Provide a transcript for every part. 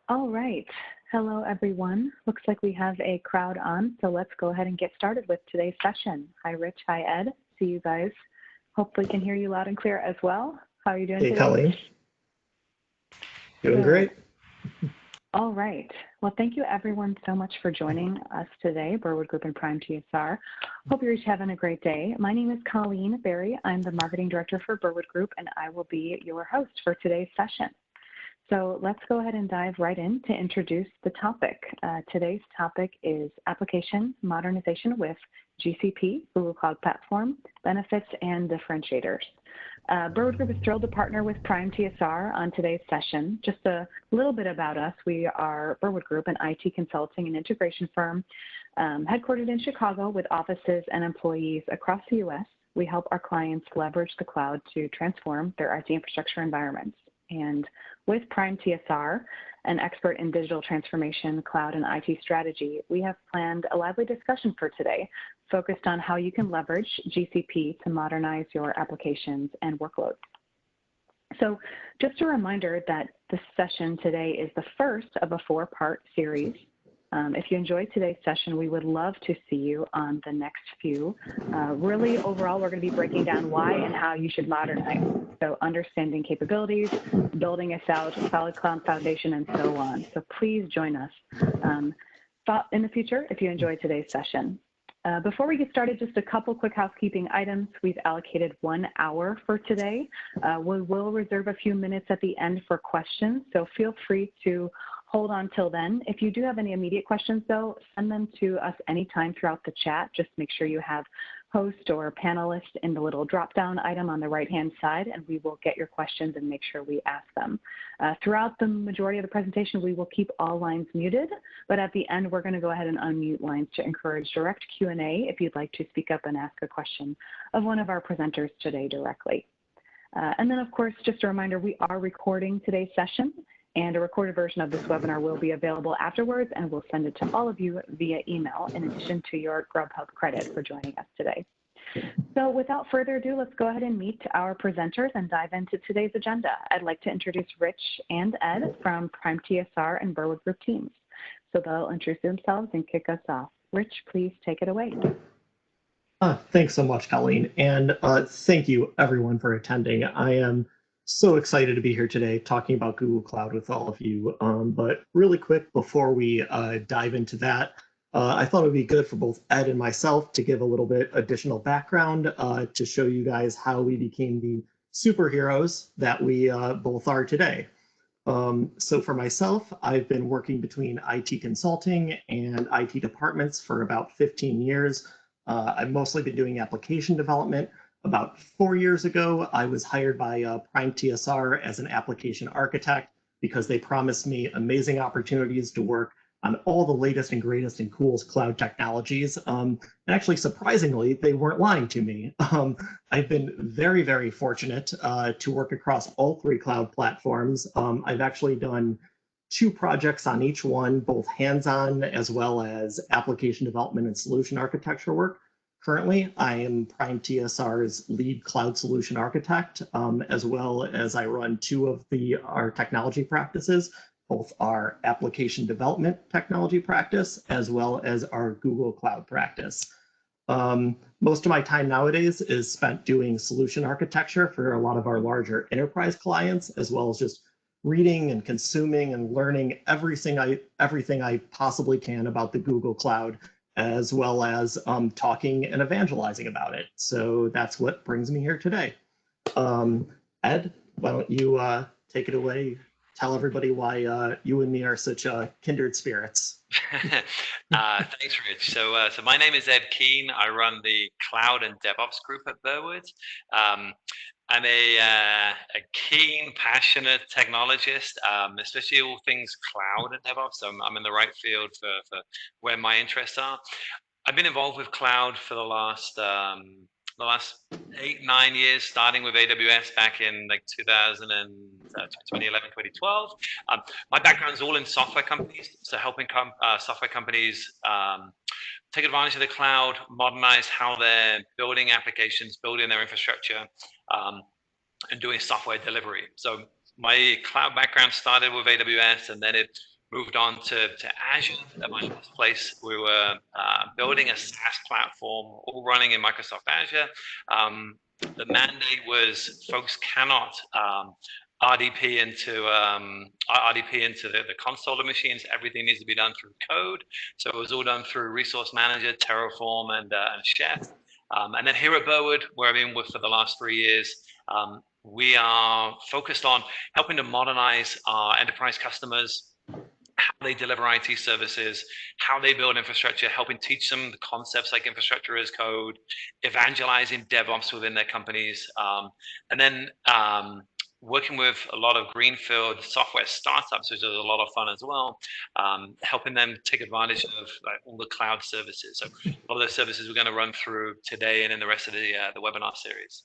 All right. Hello, everyone. Looks like we have a crowd on, so let's go ahead and get started with today's session. Hi, Rich. Hi, Ed. See you guys. Hopefully can hear you loud and clear as well. How are you doing today? Hey, Colleen. Doing great. All right. Well, thank you everyone so much for joining us today, Burwood Group and Prime TSR. Hope you're each having a great day. My name is Colleen Berry. I'm the Marketing Director for Burwood Group, and I will be your host for today's session. So let's go ahead and dive right in to introduce the topic. Today's topic is Application Modernization with GCP, Google Cloud Platform, Benefits, and Differentiators. Burwood Group is thrilled to partner with Prime TSR on today's session. Just a little bit about us. We are Burwood Group, an IT consulting and integration firm headquartered in Chicago with offices and employees across the U.S. We help our clients leverage the cloud to transform their IT infrastructure environments. And with Prime TSR, an expert in digital transformation, cloud, and IT strategy, we have planned a lively discussion for today focused on how you can leverage GCP to modernize your applications and workloads. So just a reminder that this session today is the first of a four-part series. If you enjoyed today's session, we would love to see you on the next few. Really, overall, we're going to be breaking down why and how you should modernize. So understanding capabilities, building a solid cloud foundation, and so on. So please join us in the future if you enjoyed today's session. Before we get started, just a couple quick housekeeping items. We've allocated 1 hour for today. We will reserve a few minutes at the end for questions, so feel free to hold on till then. If you do have any immediate questions, though, send them to us anytime throughout the chat. Just make sure you have host or panelist in the little drop-down item on the right-hand side, and we will get your questions and make sure we ask them. Throughout the majority of the presentation, we will keep all lines muted, but at the end, we're going to go ahead and unmute lines to encourage direct Q&A if you'd like to speak up and ask a question of one of our presenters today directly. And then, of course, just a reminder, we are recording today's session, and a recorded version of this webinar will be available afterwards, and we'll send it to all of you via email in addition to your Grubhub credit for joining us today. So without further ado, let's go ahead and meet our presenters and dive into today's agenda. I'd like to introduce Rich and Ed from Prime TSR and Burwood Group teams. So they'll introduce themselves and kick us off. Rich, please take it away. Thanks so much, Colleen, and thank you everyone for attending. I am so excited to be here today talking about Google Cloud with all of you. But really quick, before we dive into that, I thought it would be good for both Ed and myself to give a little bit additional background to show you guys how we became the superheroes that we both are today. So for myself, I've been working between IT consulting and IT departments for about 15 years. I've mostly been doing application development. About 4 years ago, I was hired by Prime TSR as an application architect because they promised me amazing opportunities to work on all the latest and greatest and coolest cloud technologies. And actually, surprisingly, they weren't lying to me. I've been very, very fortunate to work across all three cloud platforms. I've actually done 2 projects on each one, both hands-on as well as application development and solution architecture work. Currently, I am Prime TSR's lead cloud solution architect, as well as I run 2 of our technology practices, both our application development technology practice, as well as our Google Cloud practice. Most of my time nowadays is spent doing solution architecture for a lot of our larger enterprise clients, as well as just reading and consuming and learning everything I possibly can about the Google Cloud, as well as talking and evangelizing about it. So that's what brings me here today. Ed, why don't you take it away? Tell everybody why you and me are such kindred spirits. Thanks, Rich. So my name is Ed Keane. I run the Cloud and DevOps group at Burwood. I'm a keen, passionate technologist, especially all things cloud and DevOps. So I'm in the right field for where my interests are. I've been involved with cloud for the last 8-9 years, starting with AWS back in like 2011, 2012. My background is all in software companies, so helping software companies take advantage of the cloud, modernize how they're building applications, building their infrastructure, and doing software delivery. So my cloud background started with AWS, and then it moved on to Azure at my last place. We were building a SaaS platform, all running in Microsoft Azure. The mandate was folks cannot RDP into the console of machines. Everything needs to be done through code. So it was all done through Resource Manager, Terraform, and Chef. And then here at Burwood, where I've been with for the last 3 years, we are focused on helping to modernize our enterprise customers, how they deliver IT services, how they build infrastructure, helping teach them the concepts like infrastructure as code, evangelizing DevOps within their companies, and then working with a lot of greenfield software startups, which is a lot of fun as well, helping them take advantage of all the cloud services. So a lot of those services we're going to run through today and in the rest of the webinar series.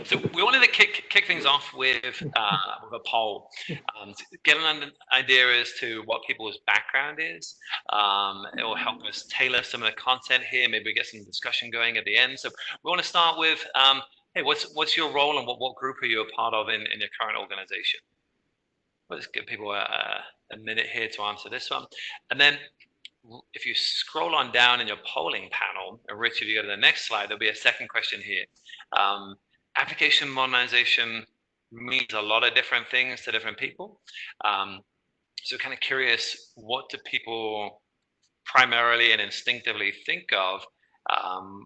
So we wanted to kick things off with a poll, to get an idea as to what people's background is. It will help us tailor some of the content here. Maybe we get some discussion going at the end. So we want to start with, hey, what's your role and what group are you a part of in your current organization? Let's give people a minute here to answer this one. And then if you scroll on down in your polling panel, and Rich, if you go to the next slide, there'll be a second question here. Application modernization means a lot of different things to different people. So kind of curious, what do people primarily and instinctively think of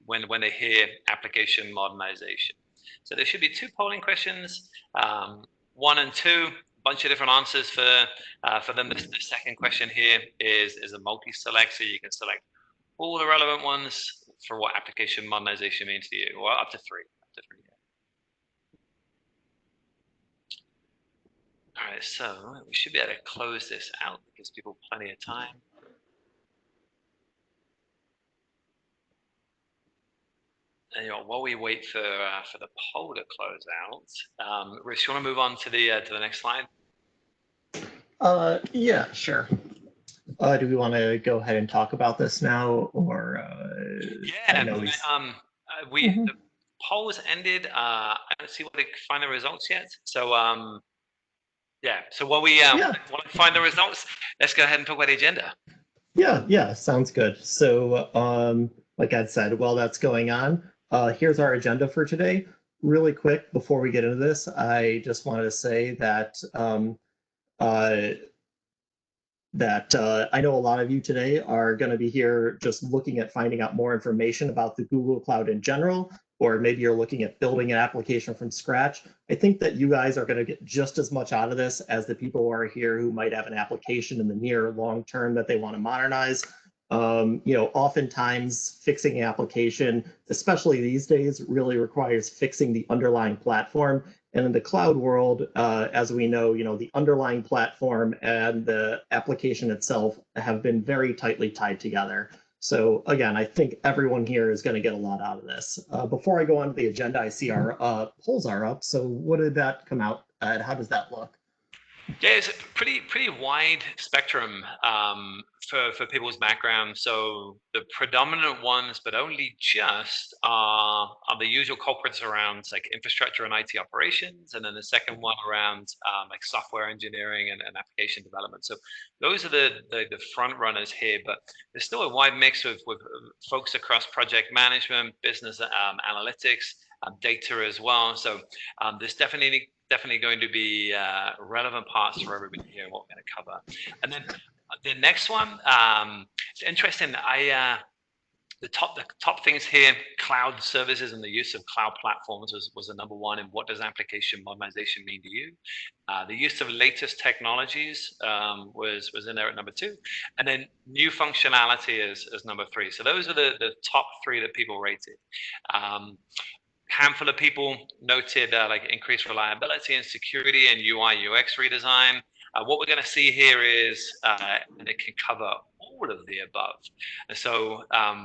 when they hear application modernization? So there should be 2 polling questions, 1 and 2. Bunch of different answers for them. The second question here is a multi-select, so you can select all the relevant ones for what application modernization means to you, or up to 3. All right, so we should be able to close this out. It gives people plenty of time. And while we wait for the poll to close out, Rich, you want to move on to the next slide? Yeah, sure. Do we want to go ahead and talk about this now, or? Yeah, the poll was ended. I don't see what they find the results yet. So yeah. So while we want to find the results, let's go ahead and talk about the agenda. Yeah, sounds good. So like Ed said, while that's going on, here's our agenda for today. Really quick, before we get into this, I just wanted to say that I know a lot of you today are going to be here just looking at finding out more information about the Google Cloud in general, or maybe you're looking at building an application from scratch. I think that you guys are going to get just as much out of this as the people who are here who might have an application in the near or long term that they want to modernize. Oftentimes fixing an application, especially these days, really requires fixing the underlying platform. And in the cloud world, as we know, the underlying platform and the application itself have been very tightly tied together. So again, I think everyone here is going to get a lot out of this. Before I go on to the agenda, I see our polls are up. So what did that come out at? How does that look? Yeah, it's a pretty wide spectrum for people's background. So the predominant ones, but only just, are the usual culprits around like infrastructure and IT operations, and then the second one around like software engineering and application development. So those are the front runners here, but there's still a wide mix with folks across project management, business analytics, data as well. So there's definitely going to be relevant parts for everybody here and what we're going to cover. And then the next one, it's interesting. The top things here, cloud services and the use of cloud platforms was the number 1. And what does application modernization mean to you? The use of latest technologies was in there at number 2. And then new functionality is number 3. So those are the top 3 that people rated. Handful of people noted like increased reliability and security and UI UX redesign. What we're going to see here is it can cover all of the above. And so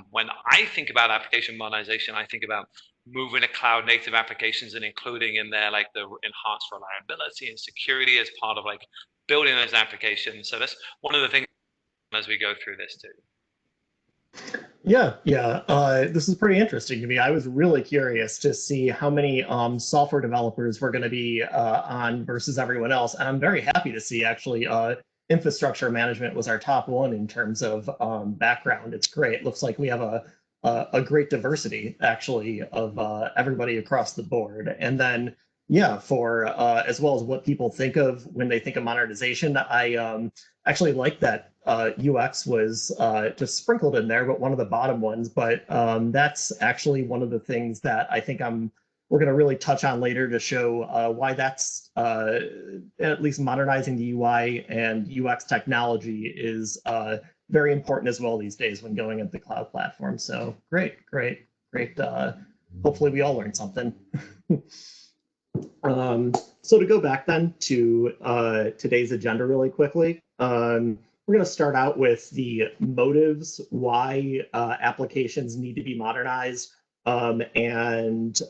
when I think about application modernization, I think about moving to cloud native applications and including in there like the enhanced reliability and security as part of like building those applications. So that's one of the things as we go through this too. Yeah. This is pretty interesting to me. I was really curious to see how many software developers were going to be on versus everyone else, and I'm very happy to see actually infrastructure management was our top one in terms of background. It's great. Looks like we have a great diversity actually of everybody across the board, and then yeah, for as well as what people think of when they think of modernization, I actually like that UX was just sprinkled in there, but one of the bottom ones. But that's actually one of the things that I think we're going to really touch on later to show why that's at least modernizing the UI and UX technology is very important as well these days when going into the cloud platform. So great. Hopefully we all learned something. So to go back then to today's agenda really quickly, we're going to start out with the motives why applications need to be modernized, and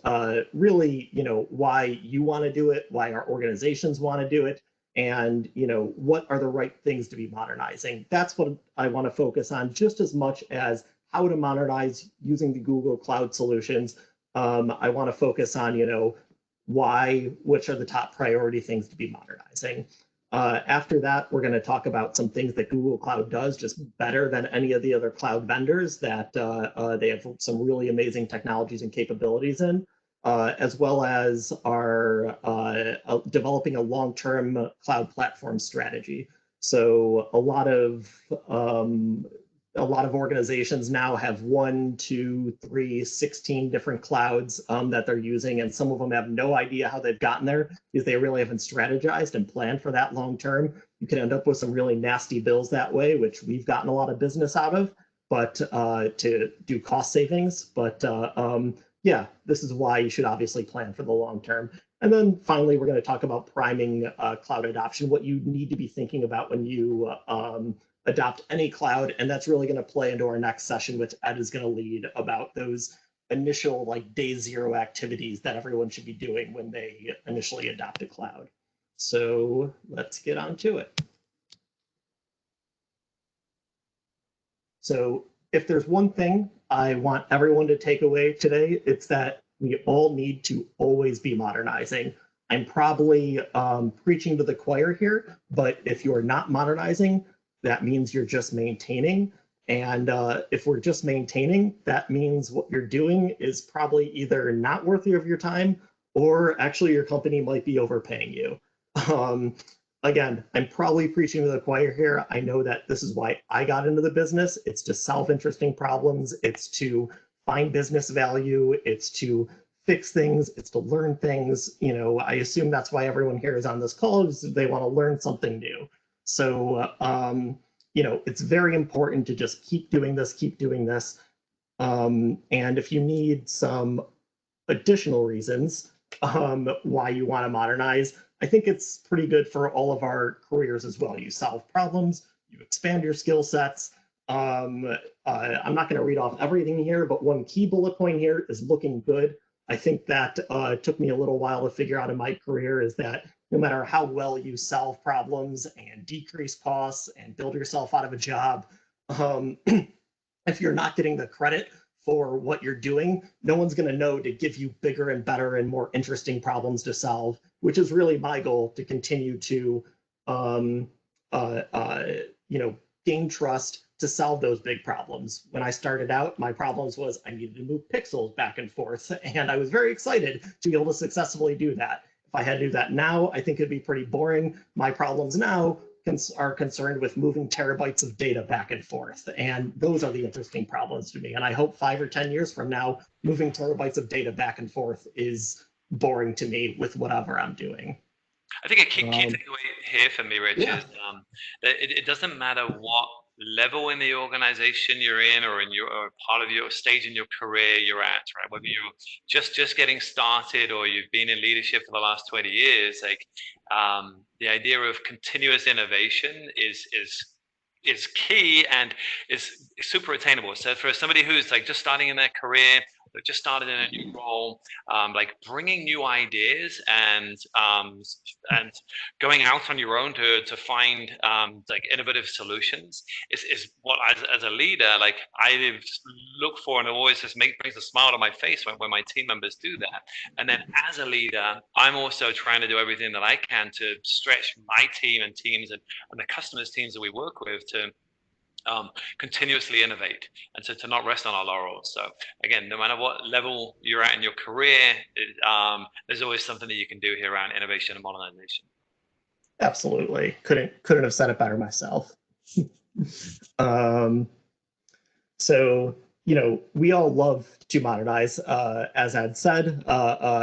really, why you want to do it, why our organizations want to do it, and what are the right things to be modernizing. That's what I want to focus on just as much as how to modernize using the Google Cloud solutions. I want to focus on, why, which are the top priority things to be modernizing. After that, we're going to talk about some things that Google Cloud does just better than any of the other cloud vendors that they have some really amazing technologies and capabilities in, as well as our developing a long-term cloud platform strategy. So a lot of organizations now have 1, 2, 3, 16 different clouds that they're using, and some of them have no idea how they've gotten there because they really haven't strategized and planned for that long term. You can end up with some really nasty bills that way, which we've gotten a lot of business out of, but to do cost savings. But yeah, this is why you should obviously plan for the long term. And then finally, we're going to talk about priming cloud adoption, what you need to be thinking about when you adopt any cloud. And that's really going to play into our next session, which Ed is going to lead, about those initial like day zero activities that everyone should be doing when they initially adopt a cloud. So let's get on to it. So if there's one thing I want everyone to take away today, it's that we all need to always be modernizing. I'm probably preaching to the choir here, but if you're not modernizing, that means you're just maintaining. And if we're just maintaining, that means what you're doing is probably either not worthy of your time, or actually your company might be overpaying you. Again, I'm probably preaching to the choir here. I know that this is why I got into the business. It's to solve interesting problems. It's to find business value. It's to fix things. It's to learn things. I assume that's why everyone here is on this call, is they want to learn something new. So, it's very important to just keep doing this, and if you need some additional reasons why you want to modernize, I think it's pretty good for all of our careers as well. You solve problems, you expand your skill sets. I'm not going to read off everything here, but one key bullet point here is looking good. I think that took me a little while to figure out in my career, is that no matter how well you solve problems and decrease costs and build yourself out of a job, if you're not getting the credit for what you're doing, no one's going to know to give you bigger and better and more interesting problems to solve, which is really my goal, to continue to gain trust to solve those big problems. When I started out, my problems was I needed to move pixels back and forth, and I was very excited to be able to successfully do that. If I had to do that now, I think it'd be pretty boring. My problems now are concerned with moving terabytes of data back and forth, and those are the interesting problems to me. And I hope 5 or 10 years from now, moving terabytes of data back and forth is boring to me with whatever I'm doing. I think a key takeaway here for me, Rich, is that it doesn't matter what level in the organization you're in, or or part of your stage in your career you're at, right? Whether you're just getting started or you've been in leadership for the last 20 years, like the idea of continuous innovation is key and is super attainable. So for somebody who's like just starting in their career, that just started in a new role, like bringing new ideas and going out on your own to find like innovative solutions is what as a leader, like I look for, and it always just brings a smile to my face when my team members do that. And then as a leader, I'm also trying to do everything that I can to stretch my team and teams and the customers' teams that we work with to continuously innovate, and so to not rest on our laurels. So again, no matter what level you're at in your career, there's always something that you can do here around innovation and modernization. Absolutely. Couldn't have said it better myself. So, we all love to modernize. As Ed said,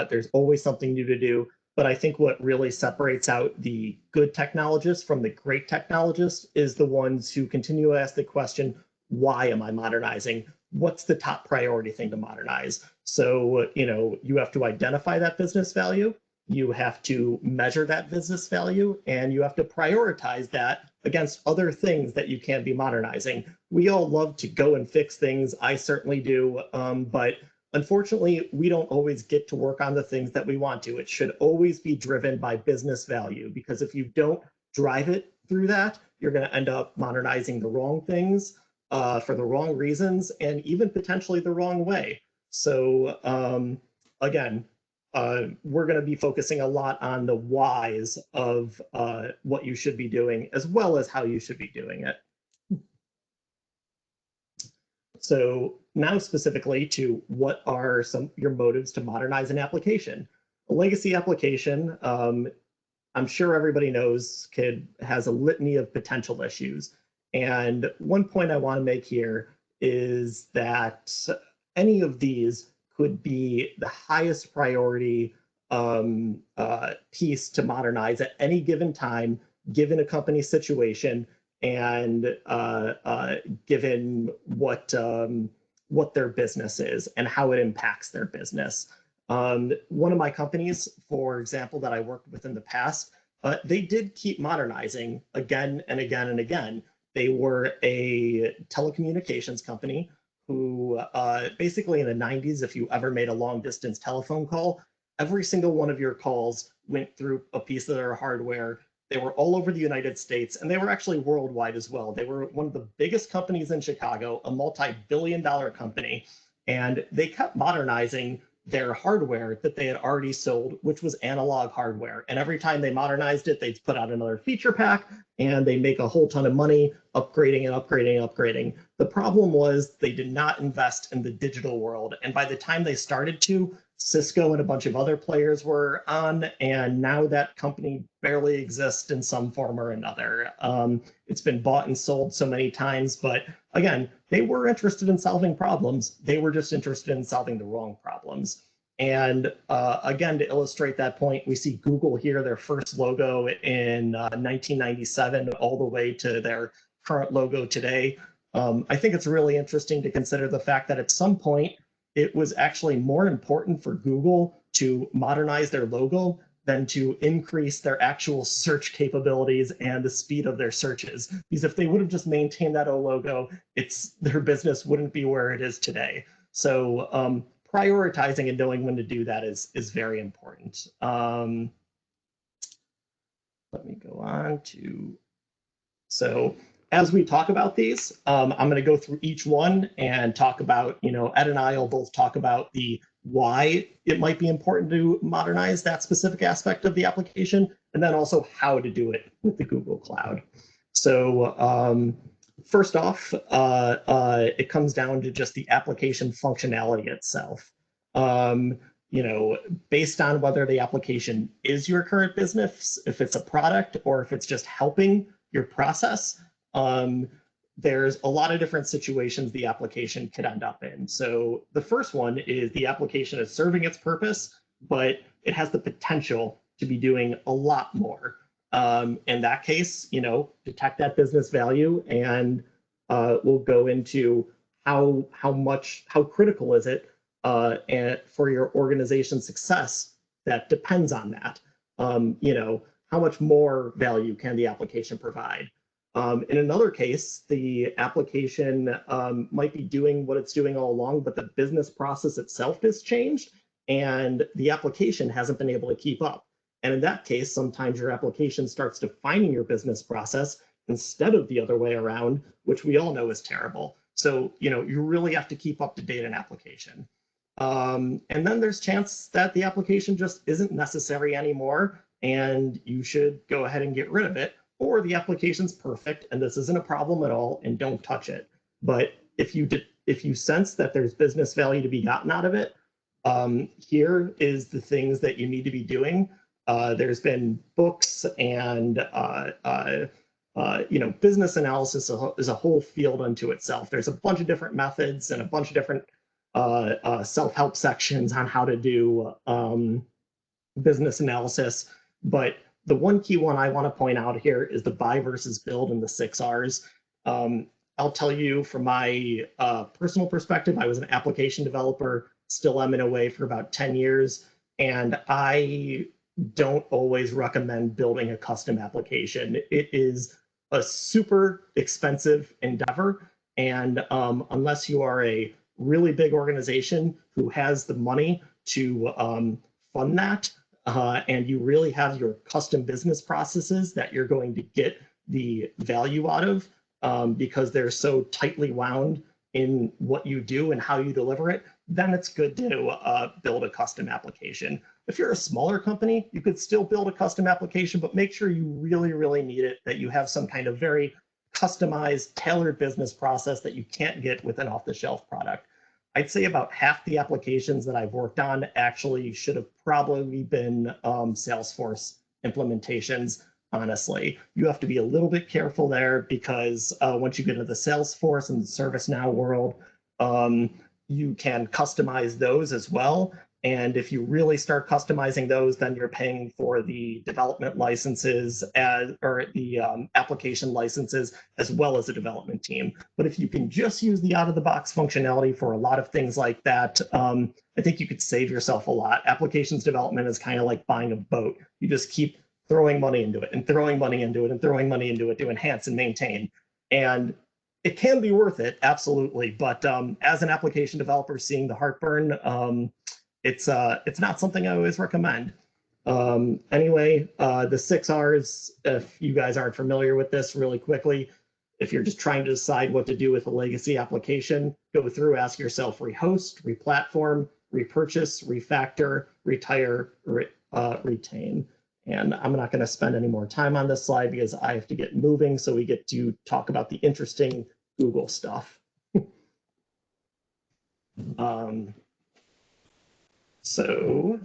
there's always something new to do. But I think what really separates out the good technologists from the great technologists is the ones who continue to ask the question, why am I modernizing? What's the top priority thing to modernize? So, you have to identify that business value. You have to measure that business value, and you have to prioritize that against other things that you can be modernizing. We all love to go and fix things. I certainly do. But unfortunately, we don't always get to work on the things that we want to. It should always be driven by business value, because if you don't drive it through that, you're going to end up modernizing the wrong things for the wrong reasons, and even potentially the wrong way. So again, we're going to be focusing a lot on the whys of what you should be doing, as well as how you should be doing it. So now specifically to what are your motives to modernize an application. A legacy application, I'm sure everybody knows, has a litany of potential issues. And one point I want to make here is that any of these could be the highest priority piece to modernize at any given time, given a company situation, and given what their business is and how it impacts their business. One of my companies, for example, that I worked with in the past, they did keep modernizing again and again and again. They were a telecommunications company who basically in the 90s, if you ever made a long distance telephone call, every single one of your calls went through a piece of their hardware. They were all over the United States, and they were actually worldwide as well. They were one of the biggest companies in Chicago, a multi-billion-dollar company, and they kept modernizing their hardware that they had already sold, which was analog hardware. And every time they modernized it, they'd put out another feature pack, and they make a whole ton of money upgrading and upgrading and upgrading. The problem was they did not invest in the digital world. And by the time they started to, Cisco and a bunch of other players were on, and now that company barely exists in some form or another. It's been bought and sold so many times, but again, they were interested in solving problems. They were just interested in solving the wrong problems. And again, to illustrate that point, we see Google here, their first logo in 1997, all the way to their current logo today. I think it's really interesting to consider the fact that at some point, it was actually more important for Google to modernize their logo than to increase their actual search capabilities and the speed of their searches. Because if they would have just maintained that old logo, their business wouldn't be where it is today. So prioritizing and knowing when to do that is very important. Let me go on to, so as we talk about these, I'm going to go through each one and talk about, Ed and I will both talk about the why it might be important to modernize that specific aspect of the application, and then also how to do it with the Google Cloud. So first off, it comes down to just the application functionality itself. Based on whether the application is your current business, if it's a product, or if it's just helping your process, there's a lot of different situations the application could end up in. So the first one is the application is serving its purpose, but it has the potential to be doing a lot more. In that case, detect that business value, and we'll go into how critical is it and for your organization's success that depends on that. How much more value can the application provide? In another case, the application might be doing what it's doing all along, but the business process itself has changed and the application hasn't been able to keep up. And in that case, sometimes your application starts defining your business process instead of the other way around, which we all know is terrible. So, you really have to keep up to date an application. And then there's chance that the application just isn't necessary anymore, and you should go ahead and get rid of it, or the application's perfect and this isn't a problem at all and don't touch it. But if you sense that there's business value to be gotten out of it, here is the things that you need to be doing. There's been books and business analysis is a whole field unto itself. There's a bunch of different methods and a bunch of different self-help sections on how to do business analysis. But the one key one I want to point out here is the buy versus build and the 6 R's. I'll tell you from my personal perspective, I was an application developer, still am in a way for about 10 years, and I don't always recommend building a custom application. It is a super expensive endeavor, and unless you are a really big organization who has the money to fund that, and you really have your custom business processes that you're going to get the value out of because they're so tightly wound in what you do and how you deliver it, then it's good to build a custom application. If you're a smaller company, you could still build a custom application, but make sure you really, really need it, that you have some kind of very customized, tailored business process that you can't get with an off-the-shelf product. I'd say about half the applications that I've worked on actually should have probably been Salesforce implementations, honestly. You have to be a little bit careful there because once you get into the Salesforce and the ServiceNow world, you can customize those as well. And if you really start customizing those, then you're paying for the development licenses or the application licenses as well as the development team. But if you can just use the out-of-the-box functionality for a lot of things like that, I think you could save yourself a lot. Applications development is kind of like buying a boat. You just keep throwing money into it and throwing money into it and throwing money into it to enhance and maintain. And it can be worth it, absolutely. But as an application developer, seeing the heartburn, it's not something I always recommend. Anyway, the 6 R's, if you guys aren't familiar with this, really quickly, if you're just trying to decide what to do with a legacy application, go through, ask yourself, rehost, replatform, repurchase, refactor, retire, retain. And I'm not going to spend any more time on this slide because I have to get moving so we get to talk about the interesting Google stuff. So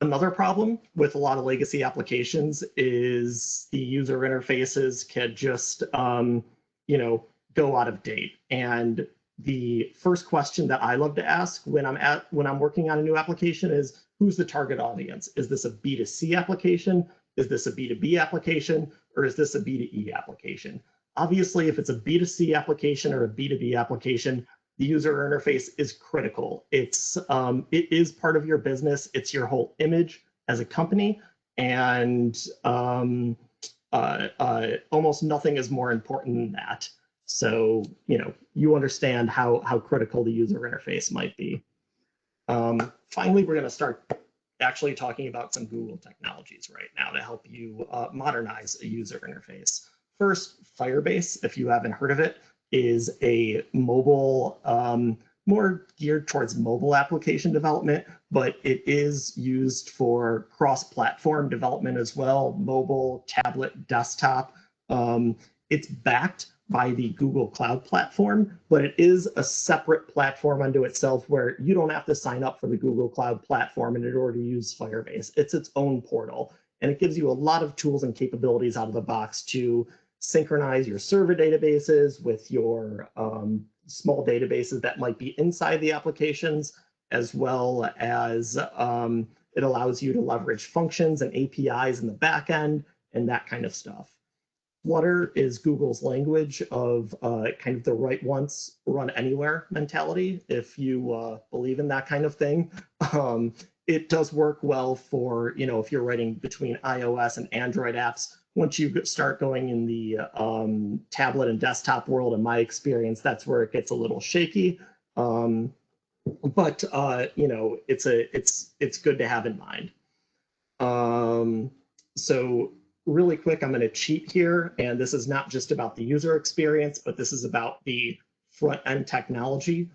another problem with a lot of legacy applications is the user interfaces can just, go out of date. And the first question that I love to ask when I'm working on a new application is, who's the target audience? Is this a B2C application? Is this a B2B application? Or is this a B2E application? Obviously, if it's a B2C application or a B2B application, the user interface is critical. It is part of your business. It's your whole image as a company, and almost nothing is more important than that. So you understand how critical the user interface might be. Finally, we're going to start actually talking about some Google technologies right now to help you modernize a user interface. First, Firebase, if you haven't heard of it, is a mobile, more geared towards mobile application development, but it is used for cross-platform development as well, mobile, tablet, desktop. It's backed by the Google Cloud Platform, but it is a separate platform unto itself where you don't have to sign up for the Google Cloud Platform in order to use Firebase. It's its own portal, and it gives you a lot of tools and capabilities out of the box to synchronize your server databases with your small databases that might be inside the applications, as well as it allows you to leverage functions and APIs in the back end and that kind of stuff. Flutter is Google's language of kind of the write once, run anywhere mentality, if you believe in that kind of thing. it does work well for, if you're writing between iOS and Android apps. Once you start going in the tablet and desktop world, in my experience, that's where it gets a little shaky. But it's good to have in mind. So really quick, I'm going to cheat here, and this is not just about the user experience, but this is about the front end technology.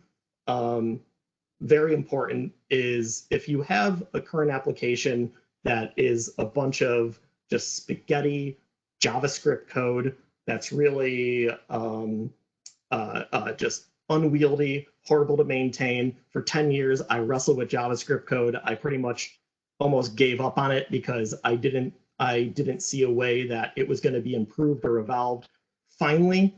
Very important is if you have a current application that is a bunch of just spaghetti JavaScript code that's really just unwieldy, horrible to maintain. For 10 years, I wrestled with JavaScript code. I pretty much almost gave up on it because I didn't see a way that it was going to be improved or evolved. Finally,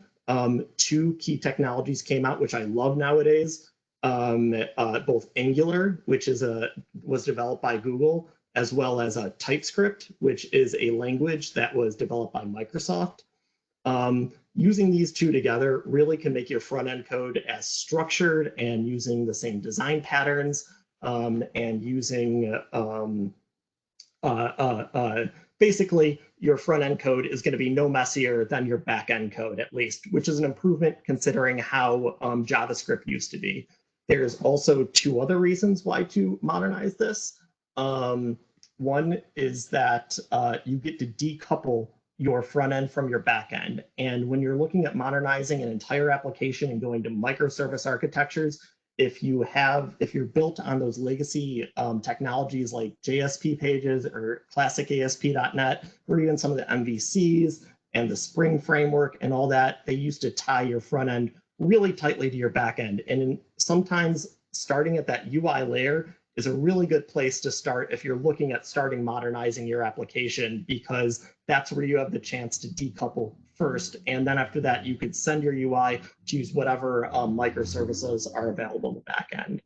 two key technologies came out, which I love nowadays. Both Angular, which was developed by Google, as well as TypeScript, which is a language that was developed by Microsoft. Using these two together really can make your front end code as structured and using the same design patterns and using basically your front end code is going to be no messier than your back end code, at least, which is an improvement considering how JavaScript used to be. There's also two other reasons why to modernize this. One is that you get to decouple your front end from your back end. And when you're looking at modernizing an entire application and going to microservice architectures, if you're built on those legacy technologies like JSP pages or classic ASP.NET, or even some of the MVCs and the Spring framework and all that, they used to tie your front end really tightly to your back end. And sometimes starting at that UI layer is a really good place to start if you're looking at starting modernizing your application, because that's where you have the chance to decouple first. And then after that, you could send your UI to use whatever microservices are available in the back end.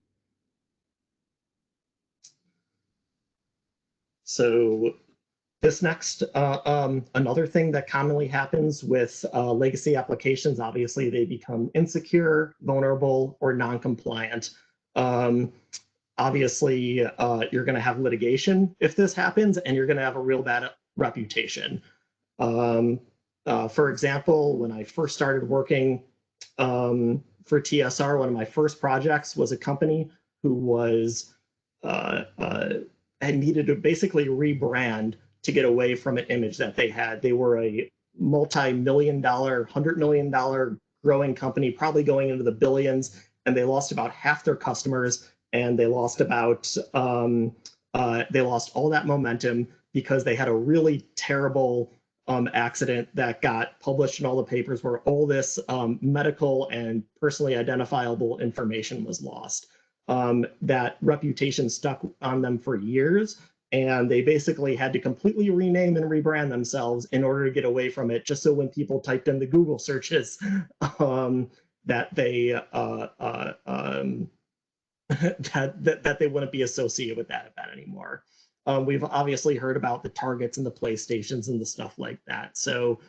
So this next, another thing that commonly happens with legacy applications, obviously they become insecure, vulnerable, or non-compliant. Obviously, you're going to have litigation if this happens, and you're going to have a real bad reputation. For example, when I first started working for TSR, one of my first projects was a company who was had needed to basically rebrand to get away from an image that they had. They were a multi-million-dollar, $100 million growing company, probably going into the billions, and they lost about half their customers, and they lost all that momentum because they had a really terrible accident that got published in all the papers where all this medical and personally identifiable information was lost. That reputation stuck on them for years, and they basically had to completely rename and rebrand themselves in order to get away from it, just so when people typed in the Google searches that they that they wouldn't be associated with that event anymore. We've obviously heard about the Targets and the PlayStations and the stuff like that. So,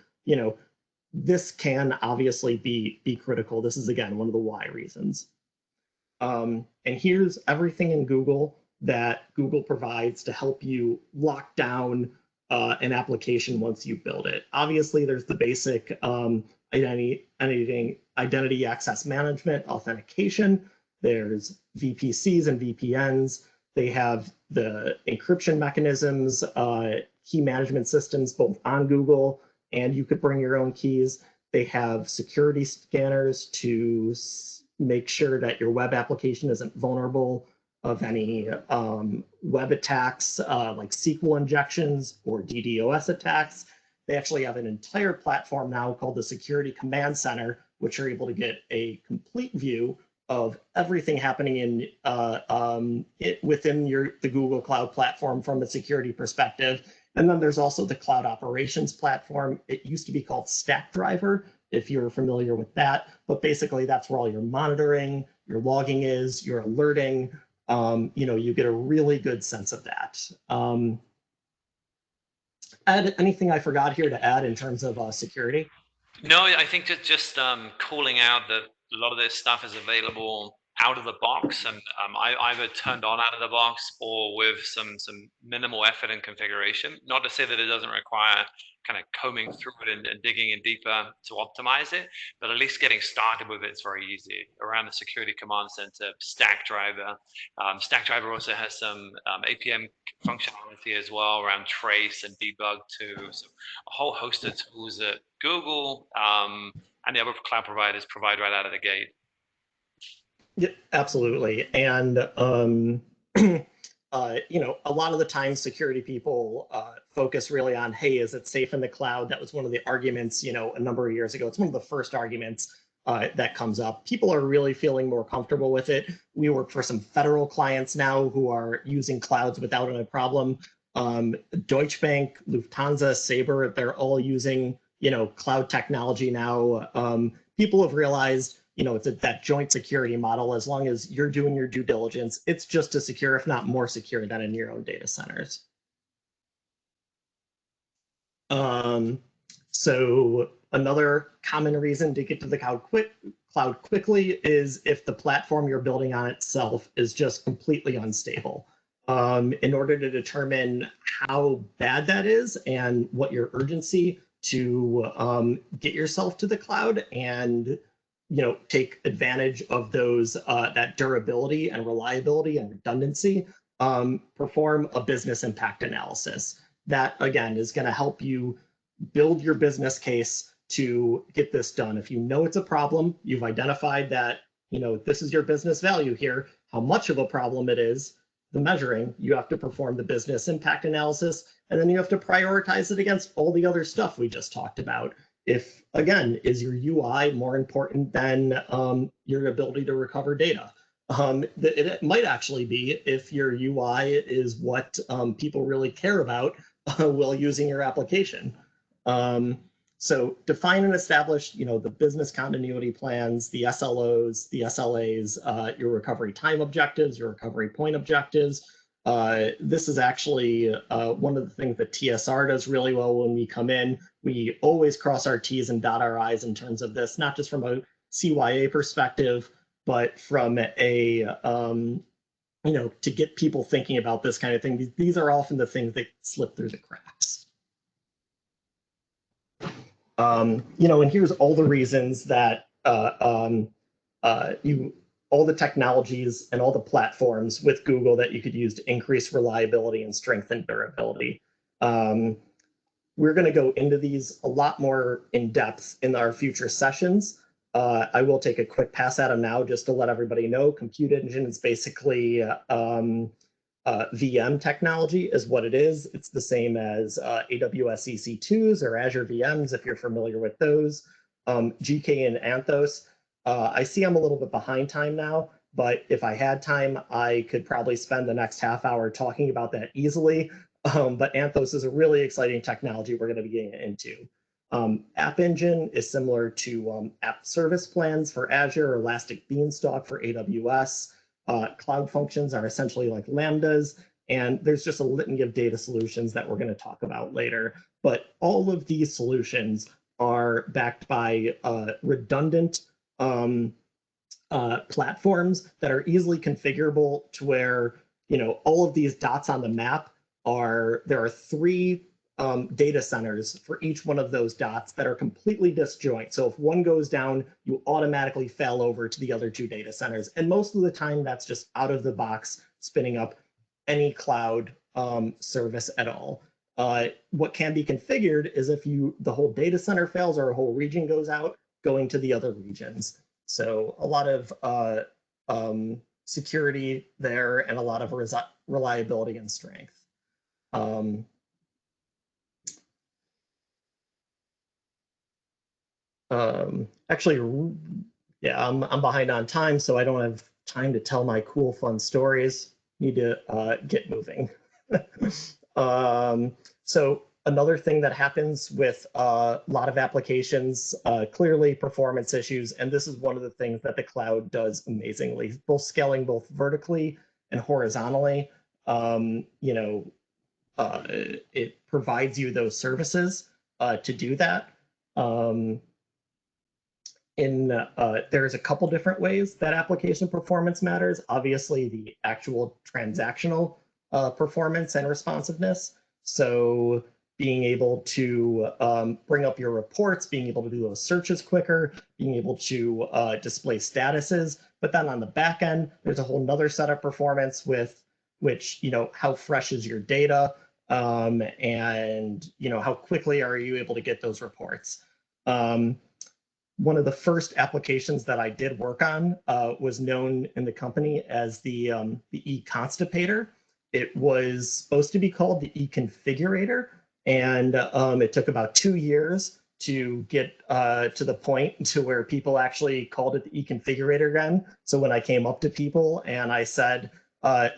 this can obviously be critical. This is, again, one of the why reasons. And here's everything in Google that Google provides to help you lock down an application once you build it. Obviously, there's the basic identity access management, authentication. There's VPCs and VPNs. They have the encryption mechanisms, key management systems, both on Google, and you could bring your own keys. They have security scanners to make sure that your web application isn't vulnerable of any web attacks like SQL injections or DDoS attacks. They actually have an entire platform now called the Security Command Center, which are able to get a complete view of everything happening in within the Google Cloud platform from a security perspective. And then there's also the Cloud Operations platform. It used to be called Stackdriver, if you're familiar with that. But basically, that's where all your monitoring, your logging is, your alerting. You get a really good sense of that. Ed, anything I forgot here to add in terms of security? No, I think just calling out that a lot of this stuff is available out of the box and either turned on out of the box or with some minimal effort and configuration. Not to say that it doesn't require kind of combing through it and digging in deeper to optimize it, but at least getting started with it is very easy. Around the security command center, Stackdriver. Stackdriver also has some APM functionality as well around trace and debug too. So a whole host of tools that Google and the other cloud providers provide right out of the gate. Yeah, absolutely. And, you know, a lot of the time security people focus really on, hey, is it safe in the cloud? That was one of the arguments, you know, a number of years ago. It's one of the first arguments that comes up. People are really feeling more comfortable with it. We work for some federal clients now who are using clouds without any problem. Deutsche Bank, Lufthansa, Sabre, they're all using, you know, cloud technology now. People have realized, you know, it's that joint security model. As long as you're doing your due diligence, it's just as secure, if not more secure, than in your own data centers. So another common reason to get to the cloud quickly is if the platform you're building on itself is just completely unstable. In order to determine how bad that is and what your urgency to get yourself to the cloud and, you know, take advantage of those that durability and reliability and redundancy, perform a business impact analysis. That again is going to help you build your business case to get this done. If you know it's a problem, you've identified that, you know, this is your business value here, how much of a problem it is, the measuring, you have to perform the business impact analysis, and then you have to prioritize it against all the other stuff we just talked about. If, again, is your UI more important than your ability to recover data? It might actually be if your UI is what people really care about while using your application. So define and establish, you know, the business continuity plans, the SLOs, the SLAs, your recovery time objectives, your recovery point objectives. This is actually one of the things that TSR does really well when we come in. We always cross our T's and dot our I's in terms of this, not just from a CYA perspective, but from a, you know, to get people thinking about this kind of thing. These are often the things that slip through the cracks. You know, and here's all the reasons that all the technologies and all the platforms with Google that you could use to increase reliability and strengthen durability. We're going to go into these a lot more in depth in our future sessions. I will take a quick pass at them now just to let everybody know. Compute Engine is basically VM technology is what it is. It's the same as AWS EC2s or Azure VMs, if you're familiar with those. GK and Anthos. I see I'm a little bit behind time now, but if I had time, I could probably spend the next half hour talking about that easily. But Anthos is a really exciting technology we're going to be getting into. App Engine is similar to app service plans for Azure or Elastic Beanstalk for AWS. Cloud functions are essentially like Lambdas, and there's just a litany of data solutions that we're going to talk about later. But all of these solutions are backed by redundant platforms that are easily configurable to where, you know, all of these dots on the map there are 3 data centers for each one of those dots that are completely disjoint. So if one goes down, you automatically fail over to the other 2 data centers. And most of the time, that's just out of the box, spinning up any cloud service at all. What can be configured is if the whole data center fails or a whole region goes out, going to the other regions. So a lot of security there and a lot of reliability and strength. Actually, yeah, I'm behind on time, so I don't have time to tell my cool, fun stories. Need to get moving. So another thing that happens with a lot of applications, clearly performance issues, and this is one of the things that the cloud does amazingly, both scaling both vertically and horizontally. You know, it provides you those services to do that. there's a couple different ways that application performance matters. Obviously, the actual transactional performance and responsiveness. So being able to bring up your reports, being able to do those searches quicker, being able to display statuses. But then on the back end, there's a whole nother set of performance with which, how fresh is your data, and, how quickly are you able to get those reports. One of the first applications that I did work on was known in the company as the e-constipator. It was supposed to be called the e-configurator, and it took about 2 years to get to the point to where people actually called it the e-configurator again. So when I came up to people and I said,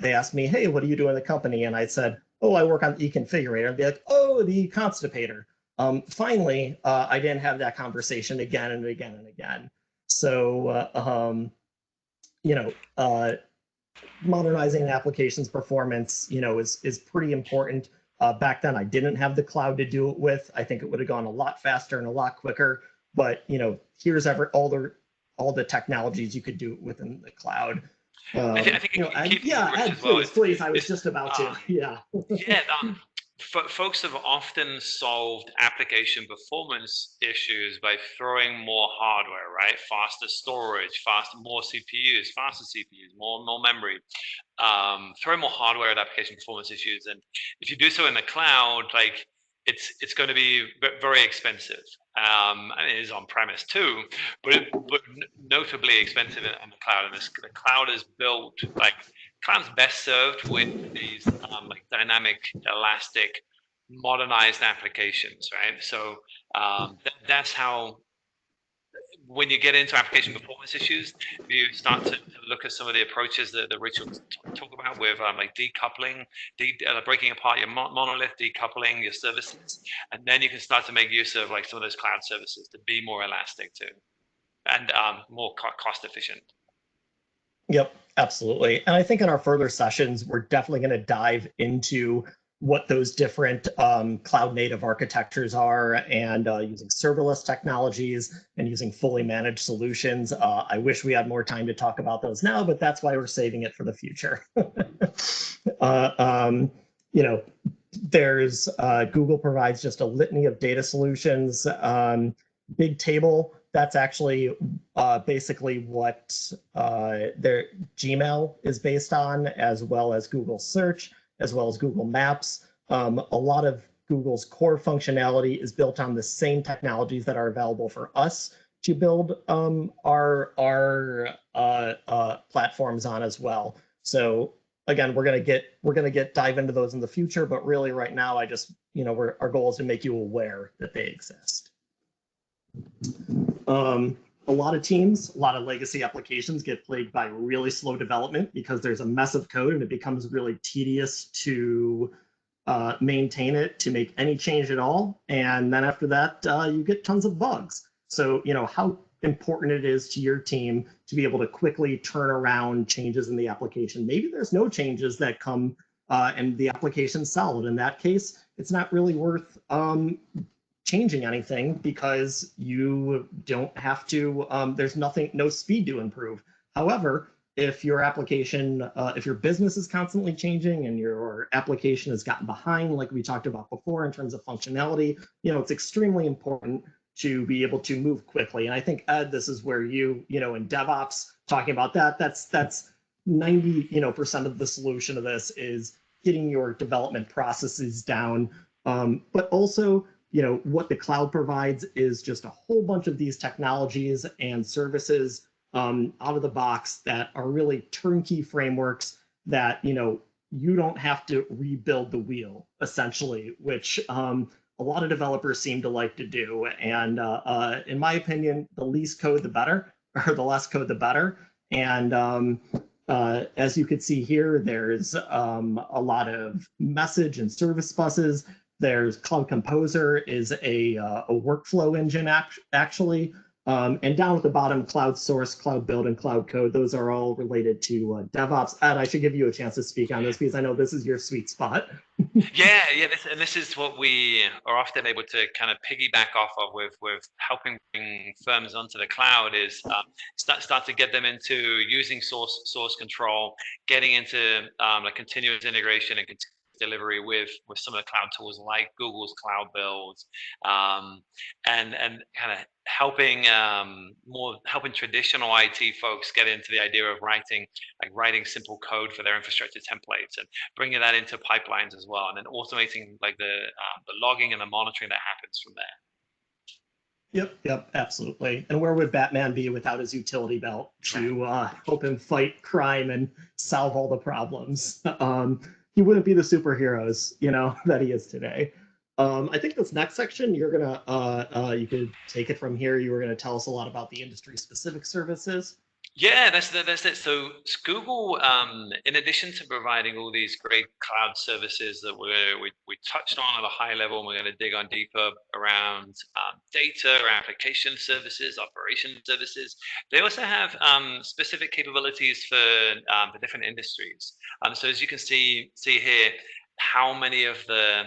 they asked me, hey, what do you do in the company? And I said, oh, I work on the e-configurator. And they'd be like, oh, the e-constipator. Finally, I didn't have that conversation again and again and again. So, modernizing an application's performance, is pretty important. Back then, I didn't have the cloud to do it with. I think it would have gone a lot faster and a lot quicker. But here's all the technologies you could do it within the cloud. I think Ed, please. I was just about to. Yeah. Folks have often solved application performance issues by throwing more hardware, right? Faster storage, more CPUs, faster CPUs, more memory. Throwing more hardware at application performance issues, and if you do so in the cloud, like it's going to be very expensive. It is on premise too, but notably expensive in the cloud. And the cloud is built cloud's best served with these dynamic, elastic, modernized applications, right? So that's how, when you get into application performance issues, you start to look at some of the approaches that Rachel talk about with decoupling, breaking apart your monolith, decoupling your services, and then you can start to make use of some of those cloud services to be more elastic too, and more cost efficient. Yep, absolutely. And I think in our further sessions, we're definitely going to dive into what those different cloud native architectures are, and using serverless technologies and using fully managed solutions. I wish we had more time to talk about those now, but that's why we're saving it for the future. There's Google provides just a litany of data solutions. Bigtable, that's actually basically what their Gmail is based on, as well as Google Search, as well as Google Maps. A lot of Google's core functionality is built on the same technologies that are available for us to build our platforms on as well. So again, we're gonna dive into those in the future, but really right now, our goal is to make you aware that they exist. A lot of teams, a lot of legacy applications get plagued by really slow development because there's a mess of code and it becomes really tedious to maintain it, to make any change at all. And then after that, you get tons of bugs. So, how important it is to your team to be able to quickly turn around changes in the application. Maybe there's no changes that come and the application's solid. In that case, it's not really worth changing anything because you don't have to, there's no speed to improve. However, if your application, if your business is constantly changing and your application has gotten behind, like we talked about before in terms of functionality, it's extremely important to be able to move quickly. And I think, Ed, this is where in DevOps, talking about that's 90% of the solution of this is getting your development processes down, but also what the cloud provides is just a whole bunch of these technologies and services out of the box that are really turnkey frameworks that, you don't have to rebuild the wheel, essentially, which a lot of developers seem to like to do. And in my opinion, the least code, the better, or the less code, the better. And as you could see here, there's a lot of message and service buses. There's Cloud Composer is a workflow engine actually And down at the bottom, cloud source, cloud build, and cloud code, those are all related to DevOps. Ed, I should give you a chance to speak on this because I know this is your sweet spot. Yeah, this is what we are often able to kind of piggyback off of with helping bring firms onto the cloud is start to get them into using source control, getting into like continuous integration and continuous delivery with some of the cloud tools like Google's Cloud Build, and kind of helping traditional IT folks get into the idea of writing simple code for their infrastructure templates and bringing that into pipelines as well, and then automating like the logging and the monitoring that happens from there. Yep, absolutely. And where would Batman be without his utility belt to help him fight crime and solve all the problems? He wouldn't be the superheroes, that he is today. I think this next section, you're gonna you could take it from here. You were gonna tell us a lot about the industry-specific services. Yeah, that's it. So Google, in addition to providing all these great cloud services that we touched on at a high level, and we're going to dig on deeper around data or application services, operation services. They also have specific capabilities for different industries. So as you can see here, how many of the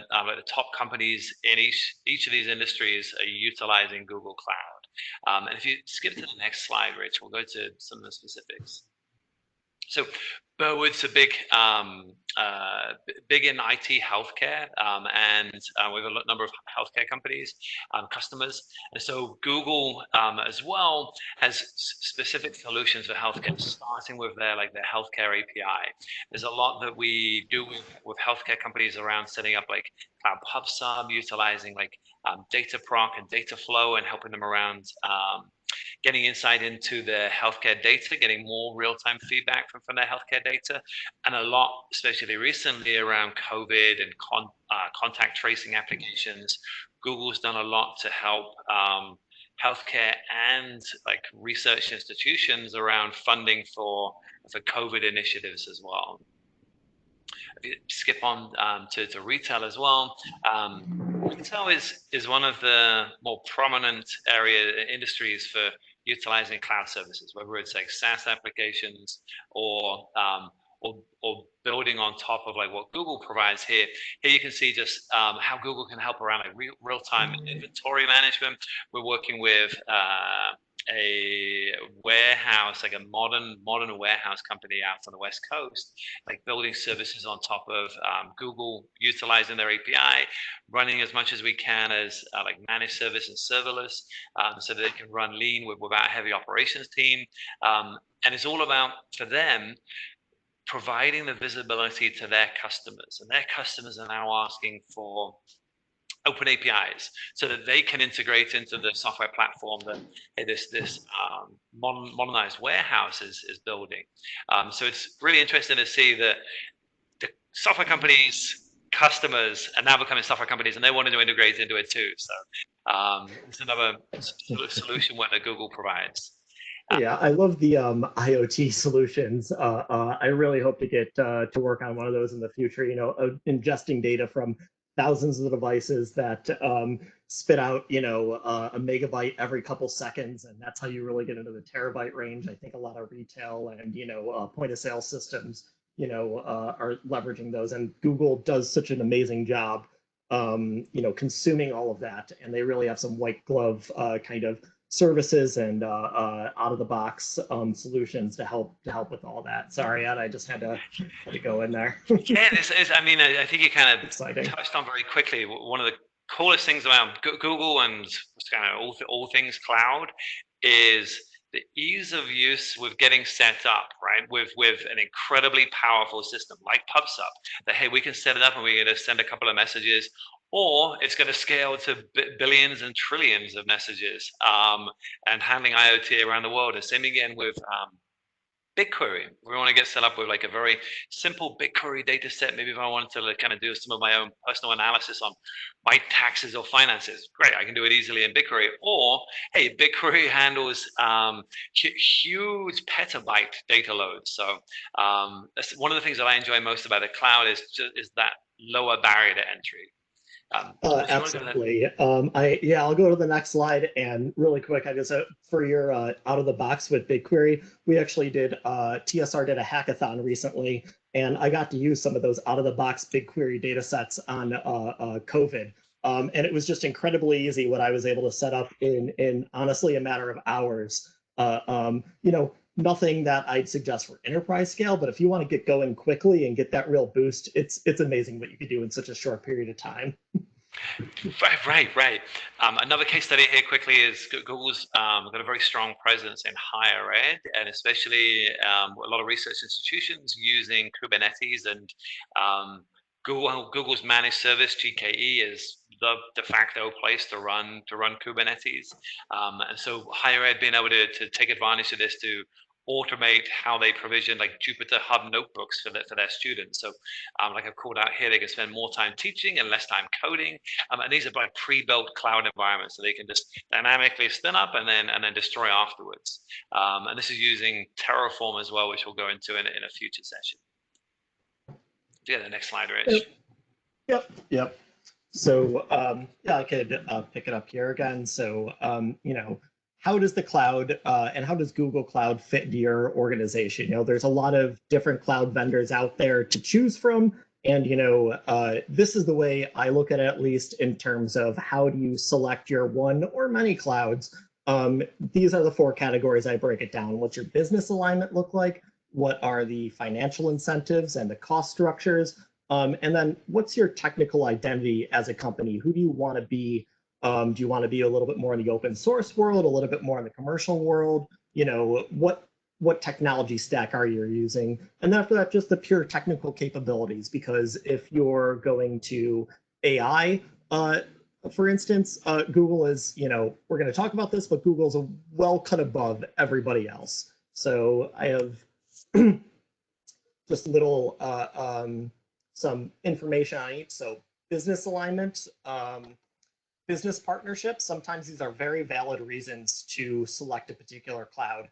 top companies in each of these industries are utilizing Google Cloud. And if you skip to the next slide, Rich, we'll go to some of the specifics. So Burwood's a big in IT healthcare, and we have a number of healthcare companies, customers. And so Google as well has specific solutions for healthcare, starting with their healthcare API. There's a lot that we do with healthcare companies around setting up like Cloud Pub Sub, utilizing data proc and data flow, and helping them around getting insight into their healthcare data, getting more real-time feedback from their healthcare data, and a lot, especially recently, around COVID and contact tracing applications. Google's done a lot to help healthcare and research institutions around funding for COVID initiatives as well. If you skip on to retail as well, retail is one of the more prominent industries for utilizing cloud services, whether it's like SaaS applications or building on top of what Google provides here. Here you can see just how Google can help around real-time inventory management. We're working with a warehouse, like a modern warehouse company out on the West Coast, building services on top of Google, utilizing their API, running as much as we can as managed service and serverless, so that they can run lean without a heavy operations team. And it's all about, for them, providing the visibility to their customers, and their customers are now asking for open APIs so that they can integrate into the software platform that this modernized warehouse is building. So it's really interesting to see that the software companies, customers are now becoming software companies, and they want to integrate into it too. So it's another solution that Google provides. Yeah, I love the IoT solutions. I really hope to get to work on one of those in the future, ingesting data from thousands of devices that spit out, a megabyte every couple seconds. And that's how you really get into the terabyte range. I think a lot of retail and, point of sale systems, are leveraging those. And Google does such an amazing job, consuming all of that. And they really have some white glove kind of services and out of the box solutions to help with all that. Sorry, Ed, I just had to go in there. Yeah, I think you kind of exciting. Touched on very quickly. One of the coolest things around Google and kind of all things cloud is the ease of use with getting set up, right? With an incredibly powerful system like PubSub, that hey, we can set it up and we're going to send a couple of messages, or it's going to scale to billions and trillions of messages, and handling IoT around the world. And same again with BigQuery. We want to get set up with a very simple BigQuery data set. Maybe if I wanted to kind of do some of my own personal analysis on my taxes or finances, great, I can do it easily in BigQuery. Or, hey, BigQuery handles huge petabyte data loads. So that's one of the things that I enjoy most about the cloud is that lower barrier to entry. Absolutely. I'll go to the next slide, and really quick, I guess for your out of the box with BigQuery, we actually did TSR did a hackathon recently, and I got to use some of those out of the box BigQuery data sets on COVID. And it was just incredibly easy what I was able to set up in honestly a matter of hours. Nothing that I'd suggest for enterprise scale, but if you want to get going quickly and get that real boost, it's amazing what you can do in such a short period of time. Right. Another case study here quickly is Google's got a very strong presence in higher ed, and especially a lot of research institutions using Kubernetes, and Google's managed service GKE is the de facto place to run Kubernetes, and so higher ed being able to take advantage of this to automate how they provision like Jupyter Hub notebooks for their students. So like I've called out here, they can spend more time teaching and less time coding. And these are like pre-built cloud environments, so they can just dynamically spin up and then destroy afterwards. And this is using Terraform as well, which we'll go into in a future session. Yeah, the next slide, Rich. Yep. So I could pick it up here again. So how does the cloud and how does Google Cloud fit into your organization? There's a lot of different cloud vendors out there to choose from. And, this is the way I look at it, at least in terms of how do you select your one or many clouds. These are the 4 categories I break it down. What's your business alignment look like? What are the financial incentives and the cost structures? And then what's your technical identity as a company? Who do you want to be? Do you want to be a little bit more in the open source world, a little bit more in the commercial world? What technology stack are you using? And after that, just the pure technical capabilities, because if you're going to AI, for instance, Google is, we're going to talk about this, but Google's a well cut above everybody else. So I have just little, some information on each. So business alignment, business partnerships, sometimes these are very valid reasons to select a particular cloud.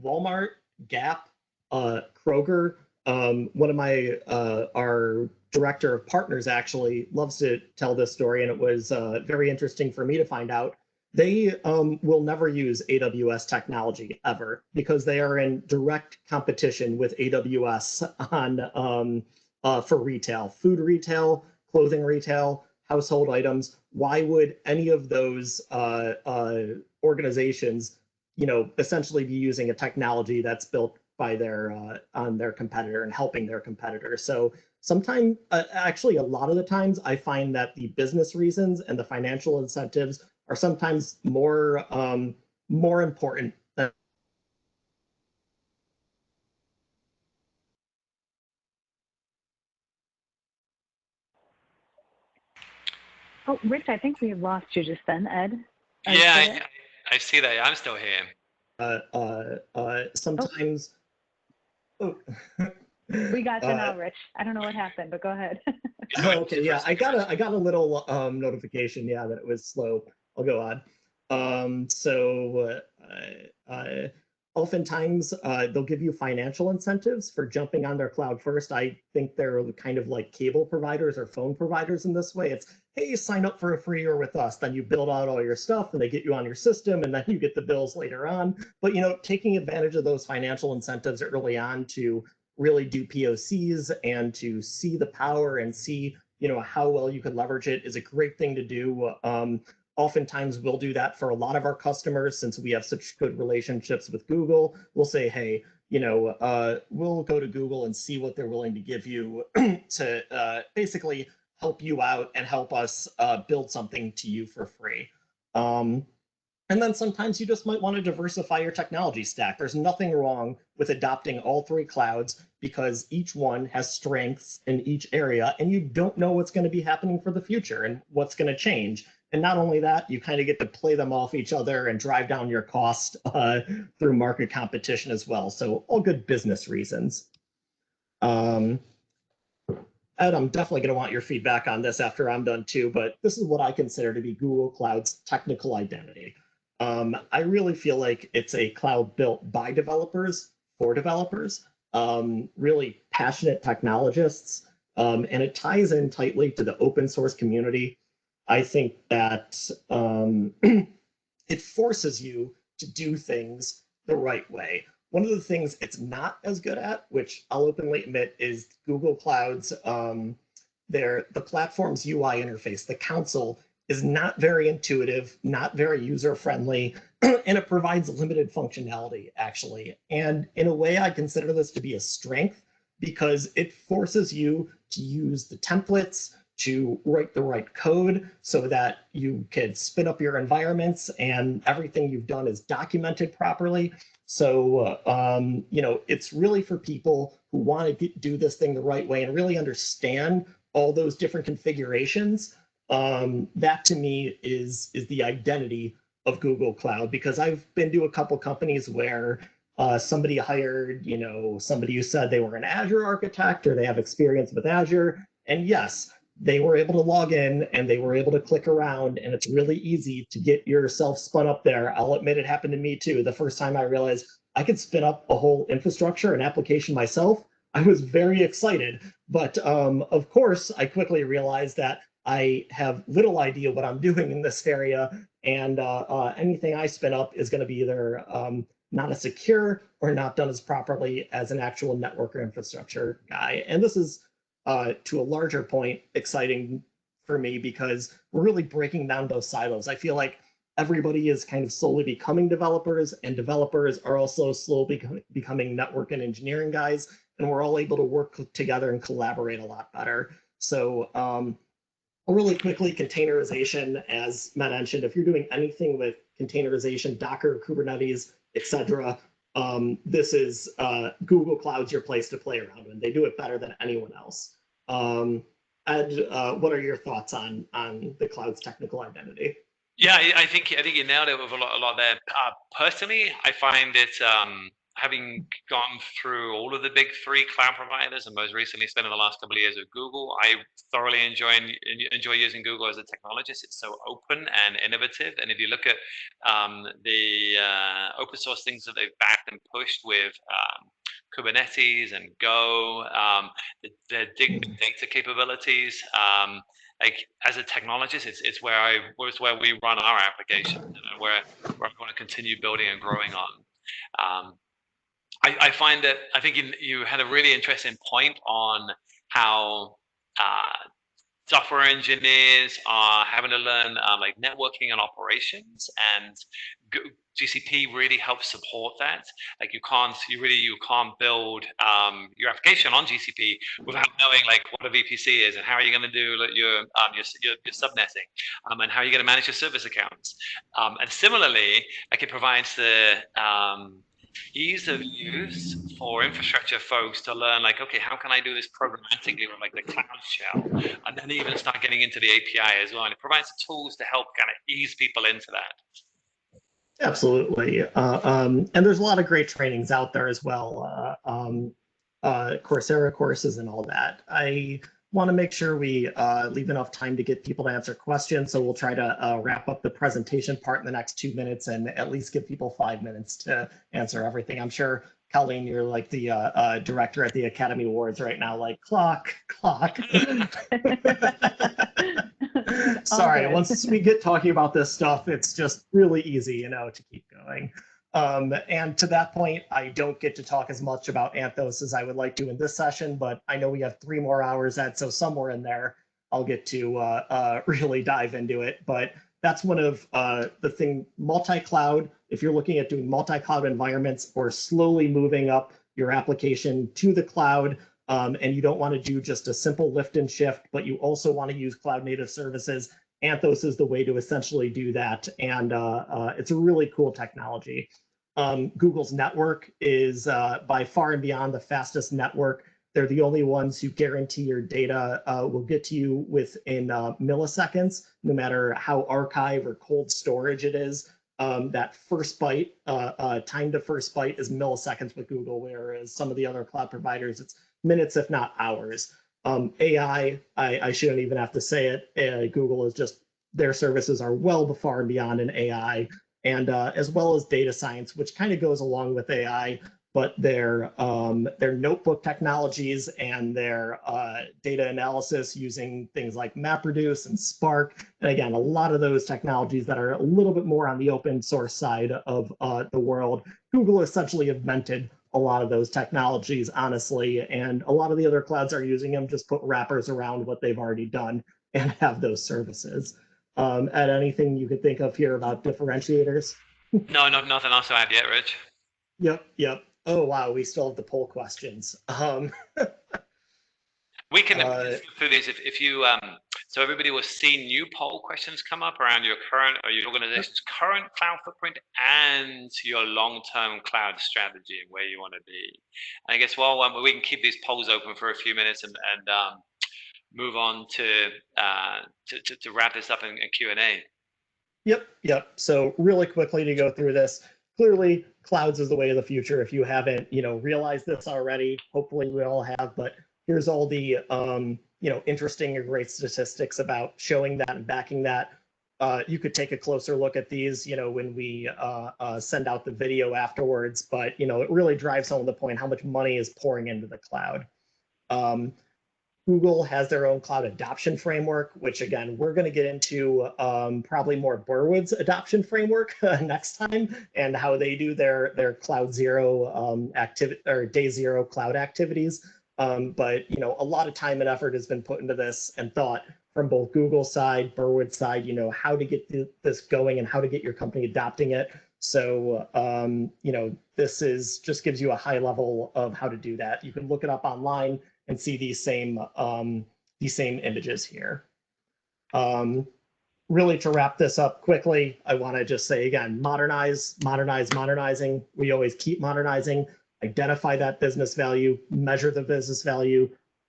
Walmart, Gap, Kroger, one of my, our director of partners actually loves to tell this story, and it was very interesting for me to find out. They will never use AWS technology ever because they are in direct competition with AWS on for retail, food retail, clothing retail, household items. Why would any of those organizations, essentially be using a technology that's built by on their competitor and helping their competitor? So sometimes, actually, a lot of the times, I find that the business reasons and the financial incentives are sometimes more important than. Oh, Rich, I think we lost you just then, Ed. Yeah, I see that. I'm still here. Sometimes. Oh. We got you now, Rich. I don't know what happened, but go ahead. Okay, yeah, I got a little notification, yeah, that it was slow. I'll go on. Oftentimes they'll give you financial incentives for jumping on their cloud first. I think they're kind of like cable providers or phone providers in this way. It's, hey, sign up for a free year with us, then you build out all your stuff and they get you on your system and then you get the bills later on. But taking advantage of those financial incentives early on to really do POCs and to see the power and see how well you can leverage it is a great thing to do. Oftentimes we'll do that for a lot of our customers since we have such good relationships with Google. We'll say, hey, we'll go to Google and see what they're willing to give you to basically help you out and help us build something to you for free. And then sometimes you just might want to diversify your technology stack. There's nothing wrong with adopting all 3 clouds because each one has strengths in each area and you don't know what's going to be happening for the future and what's going to change. And not only that, you kind of get to play them off each other and drive down your cost through market competition as well. So all good business reasons. Ed, I'm definitely going to want your feedback on this after I'm done too, but this is what I consider to be Google Cloud's technical identity. I really feel like it's a cloud built by developers for developers, really passionate technologists and it ties in tightly to the open source community. I think that it forces you to do things the right way. One of the things it's not as good at, which I'll openly admit, is Google Cloud's the platform's UI interface. The console is not very intuitive, not very user-friendly, and it provides limited functionality, actually. And in a way, I consider this to be a strength because it forces you to use the templates, to write the right code so that you can spin up your environments and everything you've done is documented properly. So, it's really for people who want to do this thing the right way and really understand all those different configurations. That to me is the identity of Google Cloud, because I've been to a couple companies where somebody hired, somebody who said they were an Azure architect or they have experience with Azure. And yes, they were able to log in and they were able to click around, and it's really easy to get yourself spun up there. I'll admit it happened to me too. The first time I realized I could spin up a whole infrastructure and application myself, I was very excited. But of course, I quickly realized that I have little idea what I'm doing in this area, and anything I spin up is going to be either not as secure or not done as properly as an actual network or infrastructure guy. And this is, to a larger point, exciting for me because we're really breaking down those silos. I feel like everybody is kind of slowly becoming developers, and developers are also slowly becoming network and engineering guys, and we're all able to work together and collaborate a lot better. So really quickly, containerization, as Matt mentioned, if you're doing anything with containerization, Docker, Kubernetes, etc., this is Google Cloud's your place to play around in. They do it better than anyone else. Ed, what are your thoughts on the cloud's technical identity? Yeah, I think you nailed it with a lot there. Personally, I find it, having gone through all of the big three cloud providers and most recently spending the last couple of years at Google, I thoroughly enjoy using Google as a technologist. It's so open and innovative. And if you look at the open source things that they've backed and pushed with Kubernetes and Go, the big data capabilities, like as a technologist, it's where we run our applications and where I want to continue building and growing on. I find that I think you had a really interesting point on how software engineers are having to learn like networking and operations, and GCP really helps support that. Like you can't build your application on GCP without knowing like what a VPC is and how are you going to do your subnetting, and how are you going to manage your service accounts. And similarly, like it provides the ease of use for infrastructure folks to learn, like, okay, how can I do this programmatically with like the Cloud Shell, and then even start getting into the API as well. And it provides the tools to help kind of ease people into that. Absolutely. And there's a lot of great trainings out there as well. Coursera courses and all that. I want to make sure we leave enough time to get people to answer questions. So we'll try to wrap up the presentation part in the next 2 minutes and at least give people 5 minutes to answer everything. I'm sure, Colleen, you're like the director at the Academy Awards right now, like clock. Sorry, once we get talking about this stuff, it's just really easy, to keep going. And to that point, I don't get to talk as much about Anthos as I would like to in this session, but I know we have 3 more hours, Ed, so somewhere in there, I'll get to really dive into it. But that's one of the thing, multi-cloud, if you're looking at doing multi-cloud environments or slowly moving up your application to the cloud, and you don't want to do just a simple lift and shift, but you also want to use cloud native services, Anthos is the way to essentially do that. And it's a really cool technology. Google's network is by far and beyond the fastest network. They're the only ones who guarantee your data will get to you within milliseconds, no matter how archive or cold storage it is. That first byte, time to first byte is milliseconds with Google, whereas some of the other cloud providers, it's minutes, if not hours. AI, I shouldn't even have to say it. Google is just, their services are well far and beyond in AI, and as well as data science, which kind of goes along with AI. but their notebook technologies and their data analysis using things like MapReduce and Spark. And again, a lot of those technologies that are a little bit more on the open source side of the world. Google essentially invented a lot of those technologies, honestly, and a lot of the other clouds are using them, just put wrappers around what they've already done and have those services. Ed, anything you could think of here about differentiators? No, nothing else to add yet, Rich. Yep. Oh, wow, we still have the poll questions. We can go through these if you, so everybody will see new poll questions come up around your current or your organization's current cloud footprint and your long-term cloud strategy and where you want to be. And I guess, well, we can keep these polls open for a few minutes and move on to wrap this up in Q&A. Yep. So really quickly to go through this, clearly clouds is the way of the future. If you haven't, realized this already, hopefully we all have, but here's all the, interesting or great statistics about showing that and backing that. You could take a closer look at these, when we send out the video afterwards, but, it really drives home the point how much money is pouring into the cloud. Google has their own cloud adoption framework, which again, we're going to get into probably more Burwood's adoption framework next time and how they do their cloud zero activity or day zero cloud activities. But a lot of time and effort has been put into this and thought from both Google side, Burwood side, how to get this going and how to get your company adopting it. So, this just gives you a high level of how to do that. You can look it up online and see these same images here. Really, to wrap this up quickly, I want to just say again, modernizing. We always keep modernizing, identify that business value, measure the business value,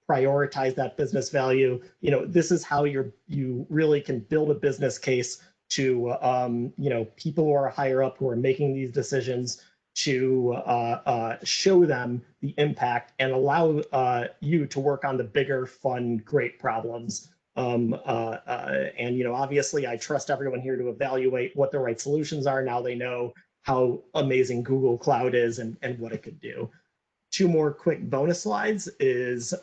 prioritize that business value. This is how you really can build a business case to people who are higher up who are making these decisions to show them the impact and allow you to work on the bigger, fun, great problems. And obviously, I trust everyone here to evaluate what the right solutions are. Now they know how amazing Google Cloud is and what it could do. Two more quick bonus slides is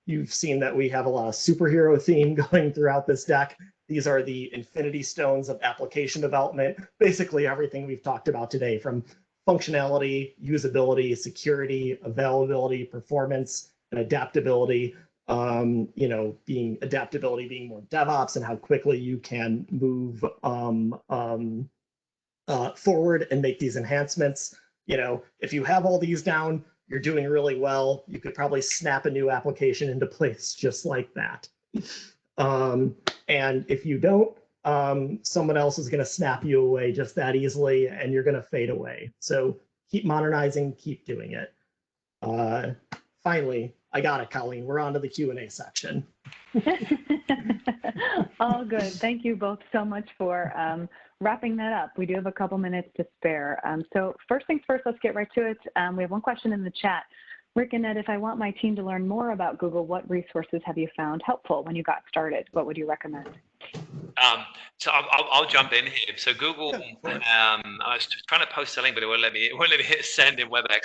you've seen that we have a lot of superhero theme going throughout this deck. These are the infinity stones of application development, basically everything we've talked about today, from functionality, usability, security, availability, performance, and adaptability. Adaptability being more DevOps and how quickly you can move forward and make these enhancements. If you have all these down, you're doing really well. You could probably snap a new application into place just like that. And if you don't, someone else is going to snap you away just that easily, and you're going to fade away. So keep modernizing, keep doing it. Finally, I got it, Colleen. We're on to the Q&A section. All good. Thank you both so much for wrapping that up. We do have a couple minutes to spare. So first things first, let's get right to it. We have one question in the chat. Rick and Ed, if I want my team to learn more about Google, what resources have you found helpful when you got started? What would you recommend? So I'll jump in here. So Google, I was trying to post a link, but it won't let me hit send in WebEx.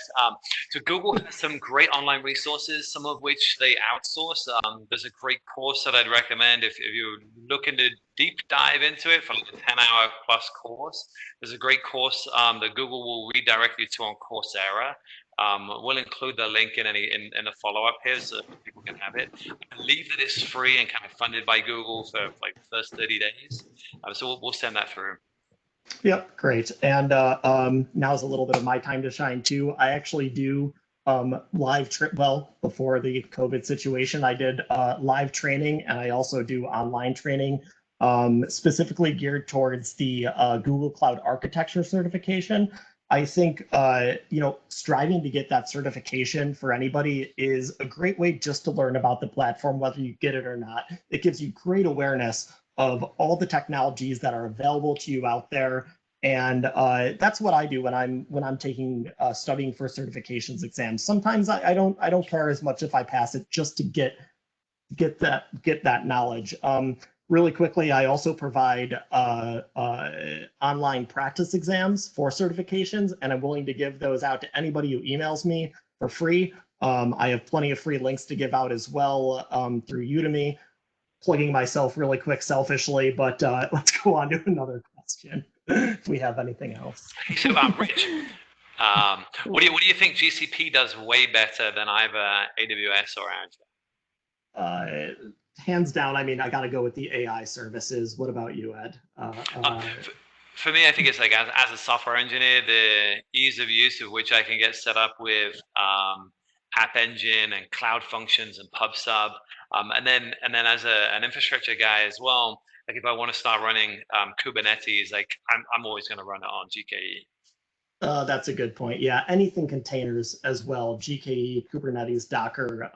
So Google has some great online resources, some of which they outsource. There's a great course that I'd recommend if you're looking to deep dive into it for like a 10-hour plus course. There's a great course that Google will redirect you to on Coursera. We'll include the link in the follow-up here so people can have it. I believe that it's free and kind of funded by Google for like the first 30 days. So we'll send that through. Yep, great. And now's a little bit of my time to shine too. I actually do before the COVID situation, I did live training, and I also do online training specifically geared towards the Google Cloud Architecture certification. I think, striving to get that certification for anybody is a great way just to learn about the platform, whether you get it or not. It gives you great awareness of all the technologies that are available to you out there. And that's what I do when I'm taking studying for certifications exams. Sometimes I don't care as much if I pass it, just to get that knowledge. really quickly, I also provide online practice exams for certifications, and I'm willing to give those out to anybody who emails me for free. I have plenty of free links to give out as well through Udemy. Plugging myself really quick selfishly, but let's go on to another question if we have anything else. So, Rich, what do you think GCP does way better than either AWS or Azure? Hands down, I mean, I got to go with the AI services. What about you, Ed? For me, I think it's like as a software engineer, the ease of use of which I can get set up with App Engine and Cloud Functions and PubSub, and then as an infrastructure guy as well. Like if I want to start running Kubernetes, like I'm always going to run it on GKE. That's a good point. Yeah, anything containers as well, GKE, Kubernetes, Docker.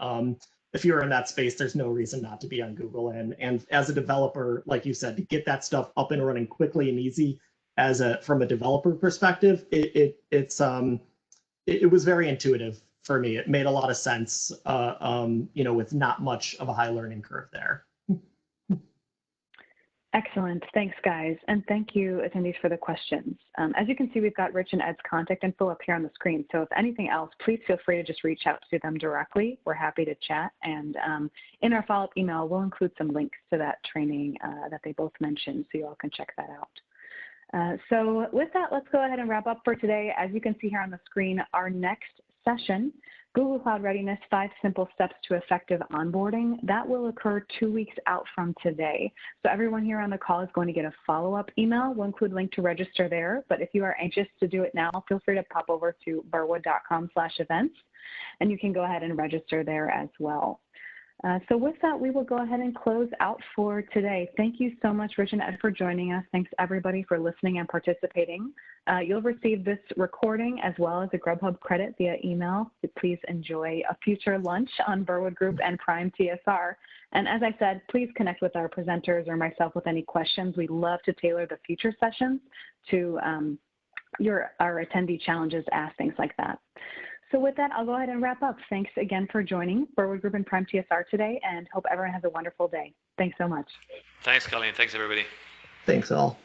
If you're in that space, there's no reason not to be on Google. And as a developer, like you said, to get that stuff up and running quickly and easy, from a developer perspective, it was very intuitive for me. It made a lot of sense, with not much of a high learning curve there. Excellent. Thanks, guys. And thank you, attendees, for the questions. As you can see, we've got Rich and Ed's contact info up here on the screen. So if anything else, please feel free to just reach out to them directly. We're happy to chat. And in our follow-up email, we'll include some links to that training that they both mentioned, so you all can check that out. So with that, let's go ahead and wrap up for today. As you can see here on the screen, our next session, Google Cloud Readiness, 5 Simple Steps to Effective Onboarding, that will occur 2 weeks out from today. So everyone here on the call is going to get a follow-up email. We'll include a link to register there, but if you are anxious to do it now, feel free to pop over to burwood.com/events, and you can go ahead and register there as well. So with that, we will go ahead and close out for today. Thank you so much, Rich and Ed, for joining us. Thanks, everybody, for listening and participating. You'll receive this recording as well as a Grubhub credit via email. So please enjoy a future lunch on Burwood Group and Prime TSR. And as I said, please connect with our presenters or myself with any questions. We'd love to tailor the future sessions to our attendee challenges, ask things like that. So with that, I'll go ahead and wrap up. Thanks again for joining Burwood Group and Prime TSR today, and hope everyone has a wonderful day. Thanks so much. Thanks, Colleen. Thanks, everybody. Thanks, all.